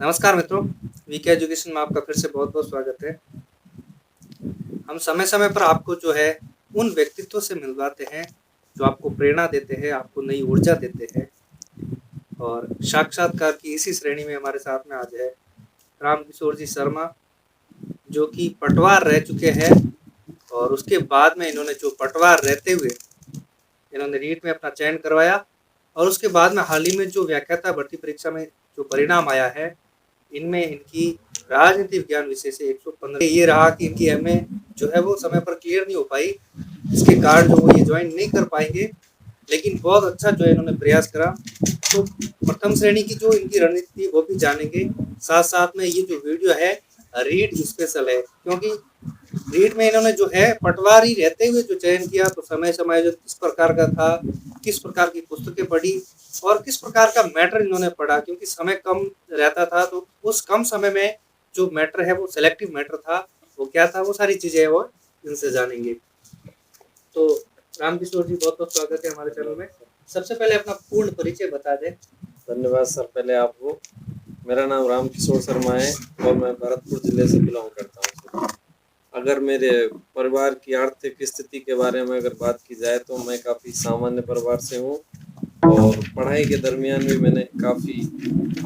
नमस्कार मित्रों, VK education में आपका फिर से बहुत-बहुत स्वागत है। हम समय-समय पर आपको जो है उन व्यक्तित्वों से मिलवाते हैं, जो आपको प्रेरणा देते हैं, आपको नई ऊर्जा देते हैं। और साक्षात्कार की इसी श्रेणी में हमारे साथ में आज है रामकिशोर जी शर्मा, जो कि पटवार रह चुके हैं और उसके बाद में इन्होंने जो पटवार रहते हुए इन्होंने नीट में अपना चयन करवाया और उसके बाद में हाल ही में जो व्याख्याता भर्ती परीक्षा में जो परिणाम आया है, इनमें इनकी राजनीति विज्ञान विषय से 115 ये रहा कि इनकी एमए जो है वो समय पर क्लियर नहीं हो पाई, जिसके कारण जो वो ये ज्वाइन नहीं कर पाएंगे। लेकिन बहुत अच्छा जो है इन्होंने प्रयास करा। तो प्रथम श्रेणी की जो इनकी रणनीति थी वो भी जानेंगे, साथ साथ में ये जो वीडियो है रीड स्पेशल है, क्योंकि रीड में इन्होंने जो है पटवारी रहते हुए जो चयन किया, तो समय समय जो किस प्रकार का था, किस प्रकार की पुस्तकें पढ़ी और किस प्रकार का मैटर इन्होंने पढ़ा, क्योंकि समय कम रहता था। तो उस कम समय में जो मैटर है वो सेलेक्टिव मैटर था, वो क्या था, वो सारी चीजें वो इनसे जानेंगे। तो रामकिशोर जी, बहुत बहुत स्वागत है हमारे चैनल में। सबसे पहले अपना पूर्ण परिचय बता दें। धन्यवाद सर। पहले आपको, मेरा नाम रामकिशोर शर्मा है और मैं भरतपुर जिले से बिलोंग करता हूँ। अगर मेरे परिवार की आर्थिक स्थिति के बारे में अगर बात की जाए तो मैं काफ़ी सामान्य परिवार से हूँ और पढ़ाई के दरमियान भी मैंने काफ़ी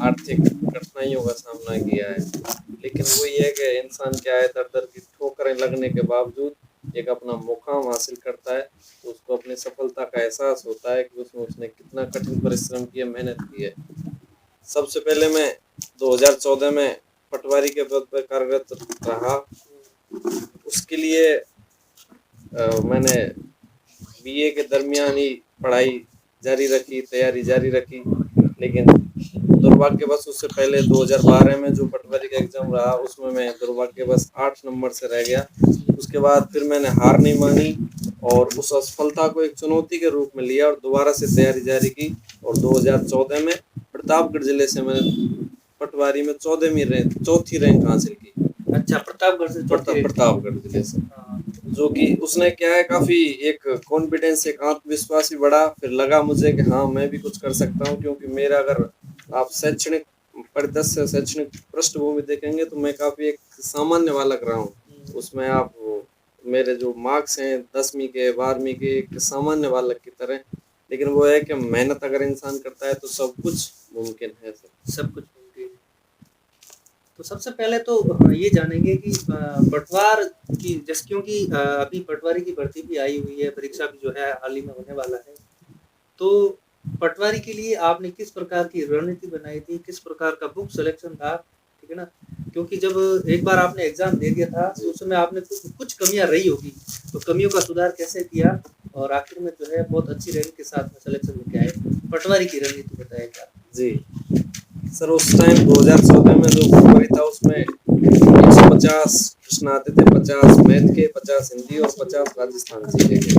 आर्थिक कठिनाइयों का सामना किया है। लेकिन वो ये है कि इंसान क्या है, दर दर की ठोकरें लगने के बावजूद एक अपना मुकाम हासिल करता है तो उसको अपनी सफलता का एहसास होता है कि उसने कितना कठिन परिश्रम किया, मेहनत की है। सबसे पहले मैं 2014 में पटवारी के पद पर कार्यरत रहा। उसके लिए मैंने बीए के दरमियान ही पढ़ाई जारी रखी, तैयारी जारी रखी। लेकिन दुर्भाग्यवश उससे पहले 2012 में जो पटवारी का एग्ज़ाम रहा उसमें मैं दुर्भाग्यवश 8 नंबर से रह गया। उसके बाद फिर मैंने हार नहीं मानी और उस असफलता को एक चुनौती के रूप में लिया और दोबारा से तैयारी जारी की। और 2014 में प्रतापगढ़ जिले से मैंने पटवारी में 14वीं रैंक, चौथी रैंक हासिल की। अच्छा, प्रतापगढ़ से प्रतापगढ़ जिले से, जो कि उसने क्या है, काफ़ी एक कॉन्फिडेंस, एक आत्मविश्वास भी बढ़ा। फिर लगा मुझे कि हाँ, मैं भी कुछ कर सकता हूँ, क्योंकि मेरा अगर आप शैक्षणिक परिदृश्य, शैक्षणिक पृष्ठभूमि देखेंगे तो मैं काफ़ी एक सामान्य बालक रहा हूँ। उसमें आप मेरे जो मार्क्स हैं 10वीं के 12वीं के, एक सामान्य बालक की तरह। लेकिन वो है कि मेहनत अगर इंसान करता है तो सब कुछ मुमकिन है सर। सब कुछ मुमकिन है। तो सबसे पहले तो ये जानेंगे कि पटवार की, जैसे क्योंकि अभी पटवारी की भर्ती भी आई हुई है, परीक्षा भी जो है हाल ही में होने वाला है, तो पटवारी के लिए आपने किस प्रकार की रणनीति बनाई थी, किस प्रकार का बुक सिलेक्शन था, ठीक है ना? क्योंकि जब एक बार आपने एग्जाम दे दिया था तो उस समय आपने कुछ कमियां रही होगी, तो कमियों का सुधार कैसे किया और आखिर में जो है बहुत अच्छी रैंक के साथ में सिलेक्शन लेके आए। पटवारी की रणनीति बताइएगा। जी सर, उस टाइम 2014 में जो फरवरी था उसमें 150 प्रश्न आते थे, 50 मैथ के, 50 हिंदी और 50 राजस्थान जीके के।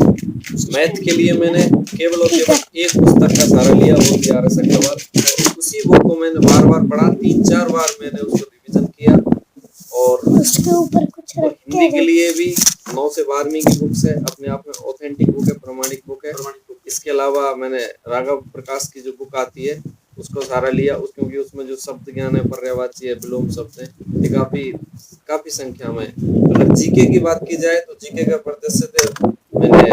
मैथ के लिए मैंने केवल और केवल एक पुस्तक का सहारा लिया, वो थी RS अग्रवाल। उसी बुक को मैंने बार बार पढ़ा, 3-4 बार मैंने उसको रिविजन किया। और हिंदी के लिए भी 9 से 12वीं की बुक्स है, अपने आप में ऑथेंटिक बुक है, प्रमाणिक बुक है। इसके अलावा मैंने राघव प्रकाश की जो बुक आती है उसको सहारा लिया, क्योंकि उसमें जो शब्द ज्ञान है, पर्यायवाची है, विलोम शब्द है, ये काफी संख्या में। अगर जीके की बात की जाए तो जीके का परिदृश्य मैंने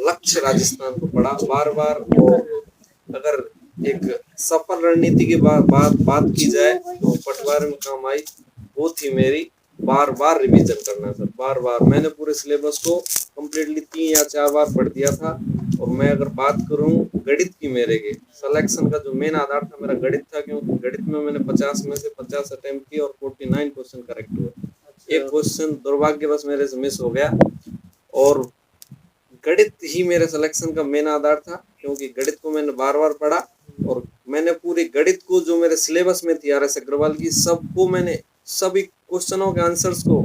लक्ष्य राजस्थान को पढ़ा बार बार। और अगर एक सफल रणनीति की बात की जाए तो पटवार में काम आई, वो थी मेरी बार बार रिवीजन करना सर। बार बार मैंने पूरे सिलेबस को कम्प्लीटली 3 या 4 बार पढ़ दिया था। और मैं अगर बात करूं गणित की, मेरे के सिलेक्शन का जो मेन आधार था मेरा गणित था, क्योंकि गणित में मैंने 50 में से 50 अटेम्प्ट किए और 49 क्वेश्चन करेक्ट हुए। एक क्वेश्चन दुर्भाग्यवश मेरे से मिस हो गया और गणित ही मेरे सिलेक्शन का मेन आधार था, क्योंकि गणित को मैंने बार बार पढ़ा और मैंने पूरी गणित को जो मेरे सिलेबस में थी RS अग्रवाल की, सबको मैंने सभी क्वेश्चनों के आंसर्स को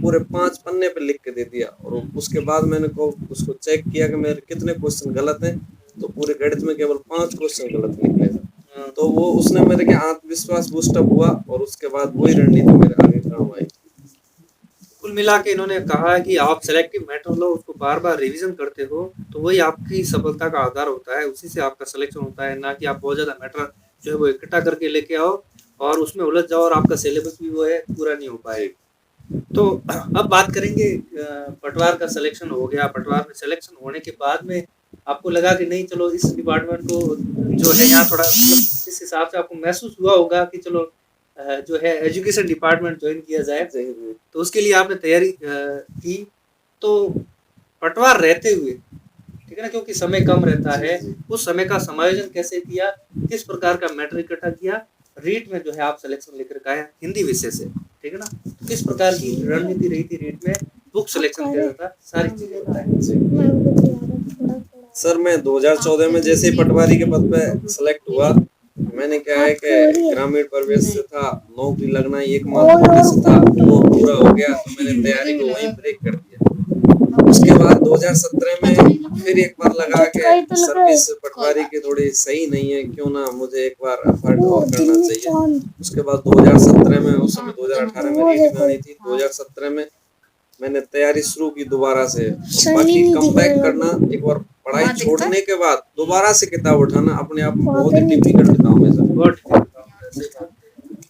पूरे 5 पन्ने पे लिख के दे दिया। और उसके बाद मैंने उसको चेक किया कि मेरे कितने क्वेश्चन गलत हैं, तो पूरे गणित में केवल 5 क्वेश्चन गलत निकले थे। तो वो उसने मेरे के आत्मविश्वास बूस्टअप हुआ और उसके बाद वही रणनीति मेरे आगे काम आई। कुल मिला के इन्होंने कहा कि आप सेलेक्टिव मैटर लो, उसको बार बार रिवीजन करते हो, तो वही आपकी सफलता का आधार होता है, उसी से आपका सिलेक्शन होता है, ना कि आप बहुत ज़्यादा मैटर जो है वो इकट्ठा करके लेके आओ और उसमें उलझ जाओ और आपका सिलेबस भी वो है पूरा नहीं हो पाए। तो अब बात करेंगे पटवार का सिलेक्शन हो गया, पटवार में सिलेक्शन होने के बाद में आपको लगा कि नहीं चलो इस डिपार्टमेंट को जो है यहाँ थोड़ा मतलब इस हिसाब से आपको महसूस हुआ होगा कि चलो जो है एजुकेशन डिपार्टमेंट ज्वाइन किया जाए, तो उसके लिए आपने तैयारी की। तो पटवार रहते हुए, ठीक है ना, क्योंकि समय कम रहता है, उस समय का समायोजन कैसे किया, किस प्रकार का मैटर इकट्ठा किया, रीट में जो है आप सिलेक्शन लेकर के आए हिंदी विषय से, ठीक है ना, किस प्रकार की रणनीति रही थी रीट में, बुक सिलेक्शन कैसा था, सारी चीजें बताएं। सर मैं 2014 में जैसे ही पटवारी के पद पे सेलेक्ट हुआ, मैंने क्या है कि ग्रामीण परिवेश से था, नौकरी लगना एकमात्र उद्देश्य था, वो पूरा हो गया तो मैंने तैयारी को वहीं ब्रेक कर दिया। उसके बाद 2017 में फिर एक बार लगा कि सर्विस पटवारी की थोड़ी सही नहीं है, क्यों ना मुझे एक बार एफर्ट और करना चाहिए। उसके बाद 2017 में, उस समय 2018 में रीट में आनी थी, 2017 में मैंने तैयारी शुरू की दोबारा से। बाकी कम बैक करना, एक बार पढ़ाई छोड़ने के बाद दोबारा से किताब उठाना अपने आप में बहुत ही डिफिकल्ट काम है सर,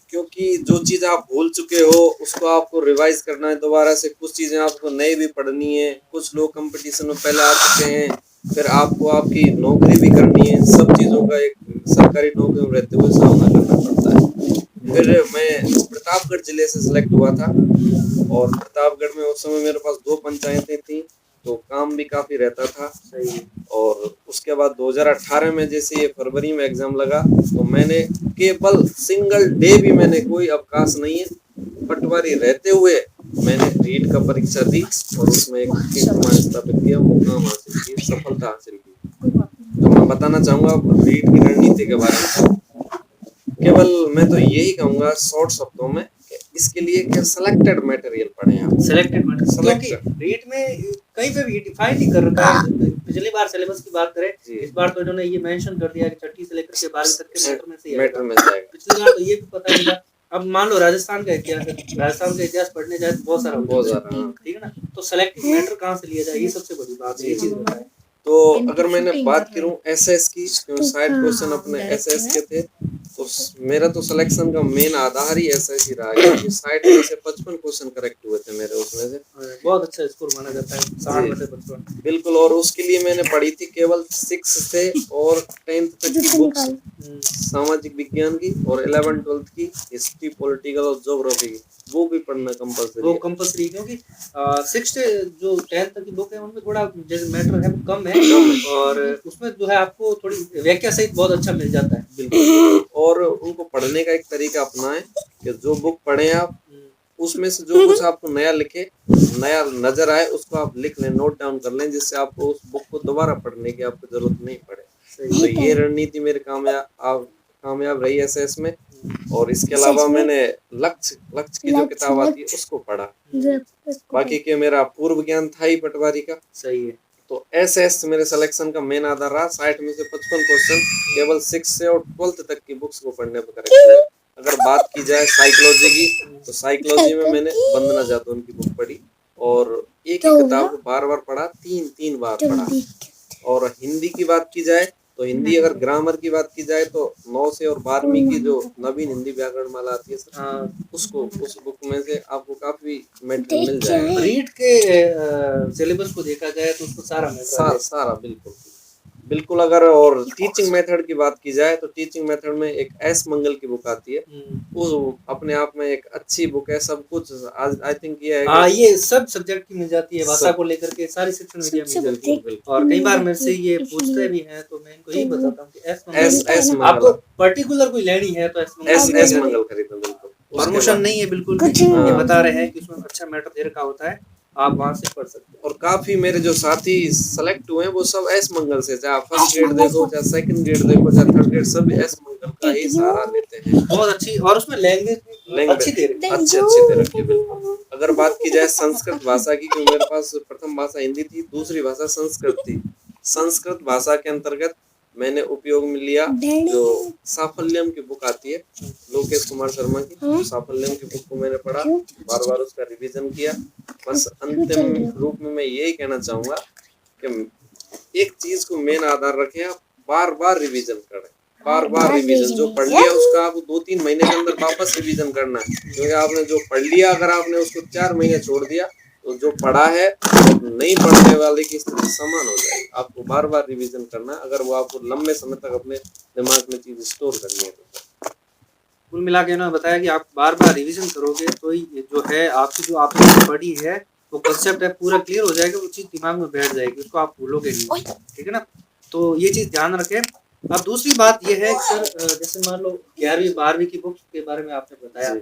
क्योंकि जो चीज आप भूल चुके हो उसको आपको रिवाइज करना है दोबारा से, कुछ चीजें आपको नई भी पढ़नी है, कुछ लोग कंपटीशन में पहले आ चुके हैं, फिर आपको आपकी नौकरी भी करनी है, सब चीजों का एक सरकारी नौकरी में रहते हुए सामना करना पड़ता है। फिर मैं प्रतापगढ़ जिले से सिलेक्ट हुआ था और प्रतापगढ़ में उस समय मेरे पास 2 पंचायतें थी, तो काम भी काफी रहता था। और उसके बाद 2018 में जैसे ये फरवरी में एग्जाम लगा, तो मैंने केवल सिंगल डे भी मैंने कोई अवकाश नहीं है, पटवारी रहते हुए मैंने रीट का परीक्षा दी और उसमें एक कीर्तिमान स्थापित किया, मुकाम हासिल की, सफलता हासिल की। तो मैं बताना चाहूंगा रीट की रणनीति के बारे में। केवल मैं तो यही कहूंगा शॉर्ट शब्दों में, इसके लिए क्या सिलेक्टेड मटेरियल पढ़ें आप, सिलेक्टेड मटेरियल, क्योंकि रीट में कहीं पे भी डिफाइन नहीं कर रखा है। पिछली बार सिलेबस की बात करें, इस बार तो इन्होंने ये मेंशन कर दिया कि छठी से लेकर के 12वीं तक के मैटर में से जाएगा। पिछली बार तो ये भी पता नहीं था। अब मान लो राजस्थान का इतिहास है, राजस्थान का इतिहास पढ़ने जाए तो बहुत सारा, ठीक है ना, तो सिलेक्टिव मैटर कहाँ से लिया जाए, ये सबसे बड़ी बात है, ये चीज बताएं। तो अगर मैंने बात करूं एसएस की, क्योंकि साइड क्वेश्चन अपने एसएस के थे, तो मेरा तो सिलेक्शन का मेन आधार ही एसएस ही रहा, क्योंकि साइड में से 55 क्वेश्चन करेक्ट हुए थे मेरे, उसमें से बहुत अच्छा स्कोर माना जाता है 60 में से 55। बिल्कुल, और उसके लिए मैंने पढ़ी थी केवल 6 से और 10th तक की बुक्स, सामाजिक विज्ञान की, और 11 12th की हिस्ट्री, पॉलिटिकल और ज्योग्राफी की, वो भी पढ़ना कंपलसरी, वो कंपलसरी, क्योंकि 6 जो 10th तक की बुक है उनमें थोड़ा जैसे मैटर है वो कम है, और उसमें जो है आपको थोड़ी व्याख्या सहित बहुत अच्छा मिल जाता है। बिल्कुल, और उनको पढ़ने का एक तरीका अपनाएं कि जो बुक पढ़ें आप, उसमें से जो कुछ आपको नया लिखे, नया नजर आए, उसको आप लिख लें, नोट डाउन कर लें, जिससे आपको उस बुक को दोबारा पढ़ने की आपको जरूरत नहीं पड़े। तो ये रणनीति मेरे कामयाब रही एसएस में। और इसके अलावा मैंने लक्ष्य की जो किताब आती है उसको पढ़ा। बाकी के मेरा पूर्व ज्ञान था ही पटवारी का। सही है। तो एसएस मेरे सिलेक्शन का मेन आधार रहा। 60 में से 55 क्वेश्चन केवल 6 से और 12th तक की बुक्स को पढ़ने पर करेक्ट है। अगर बात की जाए साइकोलॉजी की, तो साइकोलॉजी में मैंने वंदना जादौन की बुक पढ़ी और एक ही किताब को बार बार पढ़ा, तीन बार पढ़ा। और हिंदी की बात की जाए तो हिंदी, अगर ग्रामर की बात की जाए तो 9 से और 12वीं की जो नवीन हिंदी व्याकरण माला आती है सर, उसको उस बुक में से आपको काफी मटेरियल मिल जाएगा। रीड के सिलेबस को देखा जाए तो उसको सारा बिल्कुल। अगर और टीचिंग मेथड की बात की जाए तो टीचिंग मेथड में एक एस मंगल की बुक आती है, वो अपने आप में एक अच्छी बुक है। सब कुछ आई थिंक ये है, ये सब सब्जेक्ट की मिल जाती है, भाषा को लेकर के सारी शिक्षण मीडिया मिल जाती है। और कई बार मेरे से ये पूछते भी हैं, तो मैं इनको यही बताता हूँ कि एस मंगल आपको पर्टिकुलर कोई लेनी है तो एस मंगल खरीदो। बिल्कुल प्रमोशन नहीं है, बिल्कुल ये बता रहे हैं कि उसमें अच्छा मैटर दे रखा होता है, आप वहां से पढ़ सकते हैं। और काफी मेरे जो साथी सेलेक्ट हुए हैं वो सब एस मंगल से, चाहे फर्स्ट ग्रेड देखो, चाहे सेकंड ग्रेड देखो, चाहे थर्ड ग्रेड, सब एस मंगल का ही सहारा लेते हैं। बहुत अच्छी, और उसमें लैंग्वेज अच्छी दे रखी है। बिल्कुल। अगर बात की जाए संस्कृत भाषा की, क्योंकि मेरे पास प्रथम भाषा हिंदी थी, दूसरी भाषा संस्कृत थी। संस्कृत भाषा के अंतर्गत मैंने उपयोग में लिया जो साफल्यम की बुक आती है, लोकेश कुमार शर्मा की, साफल्यम की बुक को मैंने पढ़ा, बार बार उसका रिवीजन किया। बस अंतिम रूप में मैं यही कहना चाहूंगा कि एक चीज को मेन आधार रखें, आप बार बार रिवीजन करें, बार बार रिवीजन, जो पढ़ लिया उसका आप 2-3 महीने के अंदर वापस रिवीजन करना है, क्योंकि आपने जो पढ़ लिया अगर आपने उसको 4 महीने छोड़ दिया तो जो पढ़ा है नहीं पढ़ने वाले की स्थिति समान हो जाएगी। आपको बार बार रिवीजन करना है अगर वो आपको लंबे समय तक अपने दिमाग में चीज स्टोर करनी है तो। कुल मिला के उन्होंने बताया कि आप बार बार रिवीजन करोगे तो ये जो है आपकी जो आपने पढ़ी है वो कंसेप्ट है पूरा क्लियर हो जाएगा, वो चीज़ दिमाग में बैठ जाएगी, उसको आप भूलोगे नहीं, ठीक है ना। तो ये चीज़ ध्यान रखें। अब दूसरी बात ये है कि सर जैसे मान लो 11वीं 12वीं की बुक्स के बारे में आपने बताया,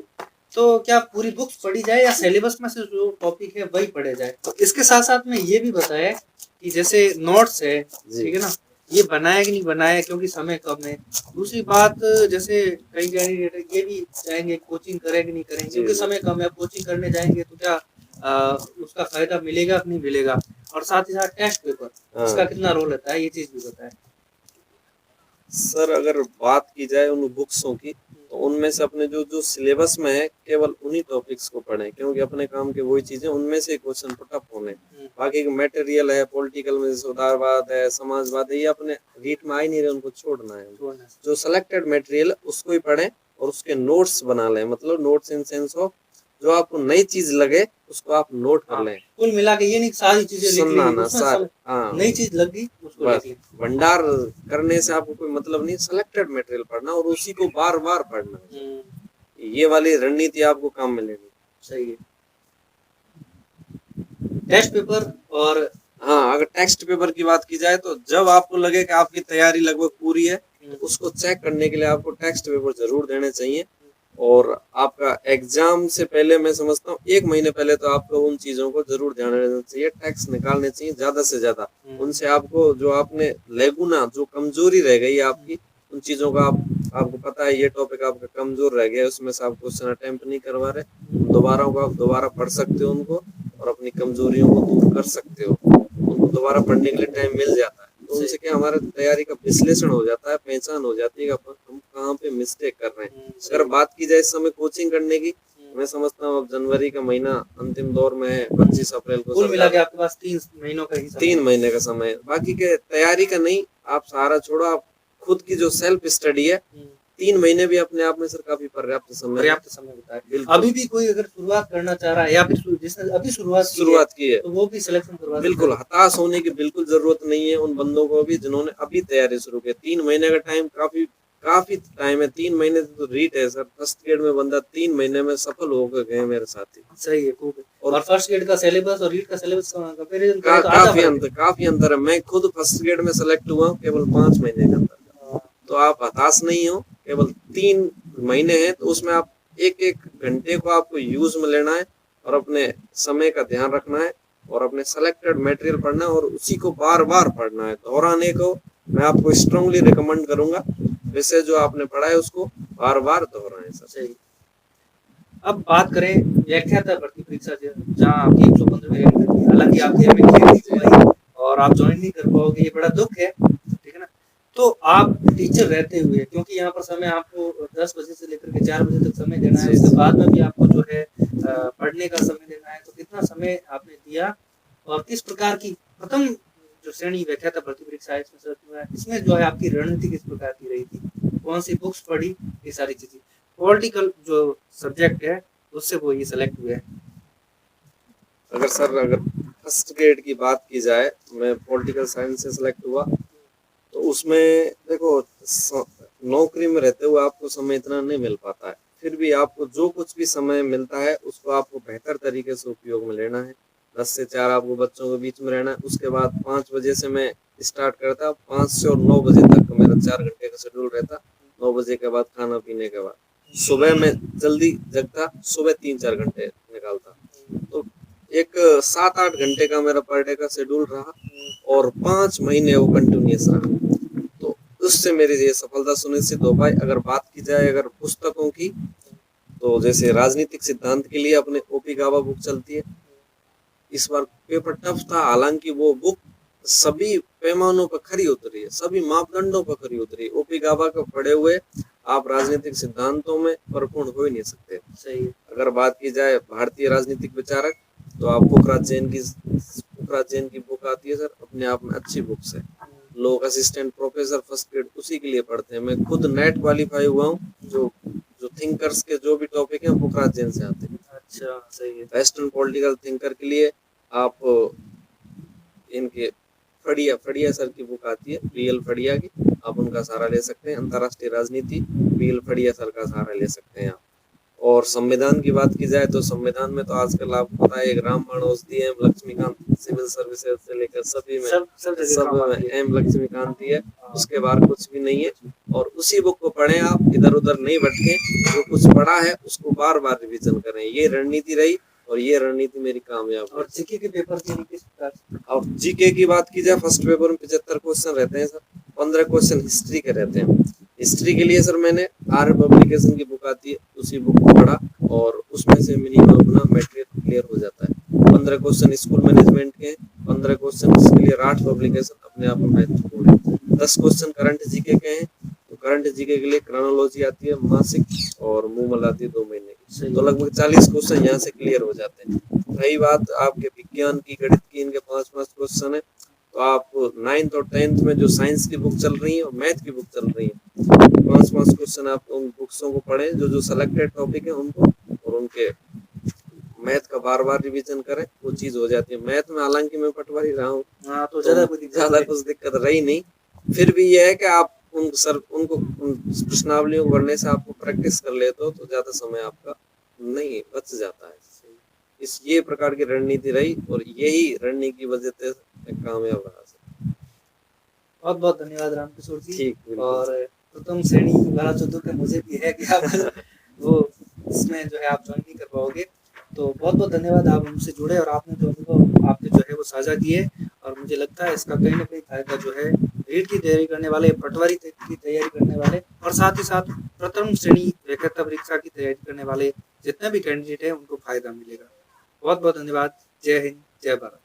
तो क्या पूरी बुक्स पढ़ी जाए या सिलेबस में से जो टॉपिक है वही पढ़े जाए? तो इसके साथ साथ में ये भी बताया कि जैसे नोट्स है, ठीक है ना, ये बनाया कि नहीं बनाया क्योंकि समय कम है। दूसरी बात जैसे कई कैंडिडेट ये भी चाहेंगे कोचिंग करें कि नहीं करेंगे क्योंकि समय कम है, कोचिंग करने जाएंगे तो क्या उसका फायदा मिलेगा कि नहीं मिलेगा, और साथ ही साथ टेस्ट पेपर उसका कितना रोल रहता है, ये चीज भी बताएं। सर अगर बात की जाए उन बुक्सों की तो उनमें से अपने जो जो सिलेबस में है केवल उन्हीं टॉपिक्स को पढ़ें, क्योंकि अपने काम के वही चीजें उनमें से क्वेश्चन पुटअप होने। बाकी के मटेरियल है, पॉलिटिकल में उदारवाद है, समाजवाद है, ये अपने रीट में आ ही नहीं रहे, उनको छोड़ना है। जो सिलेक्टेड मटेरियल उसको ही पढ़ें और उसके नोट्स बना लें, मतलब नोट्स इन सेंस ऑफ जो आपको नई चीज लगे उसको आप नोट कर लें। कुल मिला के ये नहीं सारी चीजें लिख ली, सुनना सार, हाँ नई चीज लगी उसको लिख ली। भंडार करने से आपको कोई मतलब नहीं, सिलेक्टेड मटेरियल पढ़ना और उसी को बार बार पढ़ना, ये वाली रणनीति आपको काम में लेनी। सही है। टेस्ट पेपर और हाँ, अगर टेक्स्ट पेपर की बात की जाए तो जब आपको लगे कि आपकी तैयारी लगभग पूरी है तो उसको चेक करने के लिए आपको टेक्स्ट पेपर जरूर देने चाहिए। और आपका एग्जाम से पहले मैं समझता हूँ 1 महीने पहले तो आपको उन चीजों को जरूर ध्यान रखना चाहिए, टेक्स्ट निकालने चाहिए ज्यादा से ज्यादा। उनसे आपको जो आपने लेगुना जो कमजोरी रह गई आपकी उन चीजों का आपको पता है ये टॉपिक आपका कमजोर रह गया, उसमें से आप क्वेश्चन अटेम्प्ट नहीं करवा रहे, दोबारा को आप दोबारा पढ़ सकते हो उनको और अपनी कमजोरियों को दूर कर सकते हो। उनको दोबारा पढ़ने के लिए टाइम मिल जाता है तो उनसे क्या हमारे तैयारी का विश्लेषण हो जाता है, पहचान हो जाती है कि हम कहाँ पे मिस्टेक कर रहे हैं। अगर बात की जाए इस समय कोचिंग करने की, मैं समझता हूँ अब जनवरी का महीना अंतिम दौर में है, 25 अप्रैल को कुल मिला के आपके पास 3 महीनों का ही समय 3 महीने का समय है। बाकी के तैयारी का नहीं, आप सहारा छोड़ो, आप खुद की जो सेल्फ स्टडी है 3 महीने भी अपने आप में सर काफी पर्याप्त समय बताया। अभी भी कोई अगर शुरुआत करना चाह रहा है या फिर जिसने अभी शुरुआत की है तो वो भी सिलेक्शन करवा, बिल्कुल हताश होने की बिल्कुल जरूरत नहीं है उन बंदों को भी जिन्होंने अभी तैयारी शुरू की। 3 महीने का टाइम काफी टाइम है। 3 महीने तो रीट है सर, फर्स्ट ग्रेड में बंदा 3 महीने में सफल हो गए मेरे साथी। सही है, खूब है। और फर्स्ट ग्रेड का सिलेबस और रीट का सिलेबस कंपैरिजन काफी अंतर है। मैं खुद फर्स्ट ग्रेड में सेलेक्ट हुआ केवल 5 महीने के अंदर। तो आप हताश नहीं हो, केवल 3 महीने हैं तो उसमें आप एक घंटे को आपको यूज में लेना है और अपने समय का ध्यान रखना है और अपने सेलेक्टेड मटेरियल पढ़ना और उसी को बार बार पढ़ना है। दोहराने को मैं आपको स्ट्रांगली रिकमेंड करूंगा, विषय जो आपने पढ़ा है उसको बार बार दोहराएं सर। सही। अब बात करें व्याख्याता भर्ती परीक्षा जहाँ आपकी 115वीं रैंक थी, हालांकि आप में और आप ज्वाइन नहीं कर पाओगे, ये बड़ा दुख है, ठीक है ना। तो आप टीचर रहते हुए, क्योंकि यहाँ पर समय आपको 10 बजे से लेकर के 4 बजे तक समय देना है, उसके बाद में भी आपको जो है पढ़ने का समय देना है, तो कितना समय आपने दिया और किस प्रकार की प्रथम जो श्रेणी व्याख्याता भर्ती परीक्षा है इसमें जो है आपकी रणनीति किस प्रकार की रही थी, कौन सी बुक्स पढ़ी, ये सारी चीजें। पॉलिटिकल जो सब्जेक्ट है उससे वो ये सेलेक्ट हुए। अगर फर्स्ट ग्रेड की बात की जाए, मैं पॉलिटिकल साइंस से सेलेक्ट हुआ तो उसमें देखो नौकरी में रहते हुए आपको समय इतना नहीं मिल पाता है, फिर भी आपको जो कुछ भी समय मिलता है उसको आपको बेहतर तरीके से उपयोग में लेना है। 10 से 4 आपको बच्चों के बीच में रहना है। उसके बाद 5 बजे से मैं स्टार्ट करता, 5 से और 9 बजे तक मेरा 4 घंटे का शेड्यूल रहता। 9 बजे के बाद खाना पीने के बाद सुबह में जल्दी जगता, सुबह 3-4 घंटे निकालता, तो एक 7-8 घंटे का मेरा पर डे का शेड्यूल रहा और 5 महीने वो कंटिन्यूस रहा, तो उससे मेरी ये सफलता सुनिश्चित हो पाई। अगर बात की जाए अगर पुस्तकों की, तो जैसे राजनीतिक सिद्धांत के लिए अपने ओपी गावा बुक चलती है। इस बार पेपर टफ था, हालांकि वो बुक सभी पैमानों पर खरी उतरी है, सभी मापदंडों पर खरी उतरी। ओपी गावा को पढ़े हुए आप राजनीतिक सिद्धांतों में परिपूर्ण हो ही नहीं सकते। सही है। अगर बात की जाए भारतीय राजनीतिक विचारक, तो आप पोखराज जैन की बुक आती है सर, अपने आप में अच्छी बुक्स है। लोग असिस्टेंट प्रोफेसर फर्स्ट ग्रेड उसी के लिए पढ़ते हैं। मैं खुद नेट क्वालिफाई हुआ हूँ। जो जो थिंकर्स के जो भी टॉपिक हैं पुखराज जैन से आते हैं। अच्छा, सही है। वेस्टर्न पॉलिटिकल थिंकर के लिए आप इनके फड़िया सर की बुक आती है, पीएल फड़िया की, आप उनका सहारा ले सकते हैं। अंतर्राष्ट्रीय राजनीति, पीएल फड़िया सर का सहारा ले सकते हैं आप। और संविधान की बात की जाए तो संविधान में तो आजकल आपको पता है एक रामबाण औषधि है, लक्ष्मीकांत सिविल सर्विसेज से लेकर सभी में सब में एम लक्ष्मीकांत ही है, उसके बाहर कुछ भी नहीं है। और उसी बुक को पढ़ें आप, इधर उधर नहीं भटके, जो कुछ पढ़ा है उसको बार बार रिवीजन करें। ये रणनीति रही और ये रणनीति मेरी कामयाब। और जीके के पेपर के लिए किस प्रकार? और जीके की बात की जाए, फर्स्ट पेपर में 75 क्वेश्चन रहते हैं सर, 15 क्वेश्चन हिस्ट्री के रहते हैं। हिस्ट्री के लिए सर मैंने आर्य पब्लिकेशन की बुक आती है, उसी बुक को पढ़ा और उसमें से मिनिमम अपना मटेरियल क्लियर हो जाता है। 15 क्वेश्चन स्कूल मैनेजमेंट के, 15 क्वेश्चन इसके लिए राठ पब्लिकेशन अपने आप में महत्वपूर्ण है। 10 क्वेश्चन करंट जीके के हैं, तो करंट जीके के लिए क्रोनोलॉजी आती है मासिक और मूमल आती है 2 महीने की, तो लगभग 40 क्वेश्चन यहाँ से क्लियर हो जाते हैं। रही बात आपके विज्ञान की, गणित की, इनके 5-5 क्वेश्चन है, तो आप 9th और 10th में जो साइंस की बुक चल रही है और मैथ की बुक चल रही है, 5-5 क्वेश्चन आप उन बुक्सों को पढ़ें जो सिलेक्टेड टॉपिक है उनको, और उनके मैथ का बार बार रिवीजन करें, वो चीज हो जाती है। मैथ में हालांकि मैं पटवारी रहा हूँ, तो ज्यादा कुछ दिक्कत रही नहीं, फिर भी ये है कि आप उनको प्रश्नावलियों को पढ़ने से आपको प्रैक्टिस कर लेते हो तो ज्यादा समय आपका नहीं बच जाता है। इस ये प्रकार की रणनीति रही और यही रणनीति की वजह से कामयाब रहा। बहुत बहुत धन्यवाद रामकिशोर जी। ठीक, और प्रथम श्रेणी वाला जो दुख है मुझे भी है कि आप वो इसमें जो है आप ज्वाइन नहीं कर पाओगे, तो बहुत बहुत धन्यवाद, आप हमसे जुड़े और आपने जो अनुभव आपने जो है वो साझा किए, और मुझे लगता है इसका कहीं ना कहीं फायदा जो है रीट की तैयारी करने वाले, पटवारी की तैयारी करने वाले और साथ ही साथ प्रथम श्रेणी व्यक्तिगत परीक्षा की तैयारी करने वाले जितने भी कैंडिडेट हैं उनको फायदा मिलेगा। बहुत बहुत धन्यवाद। जय हिंद, जय भारत।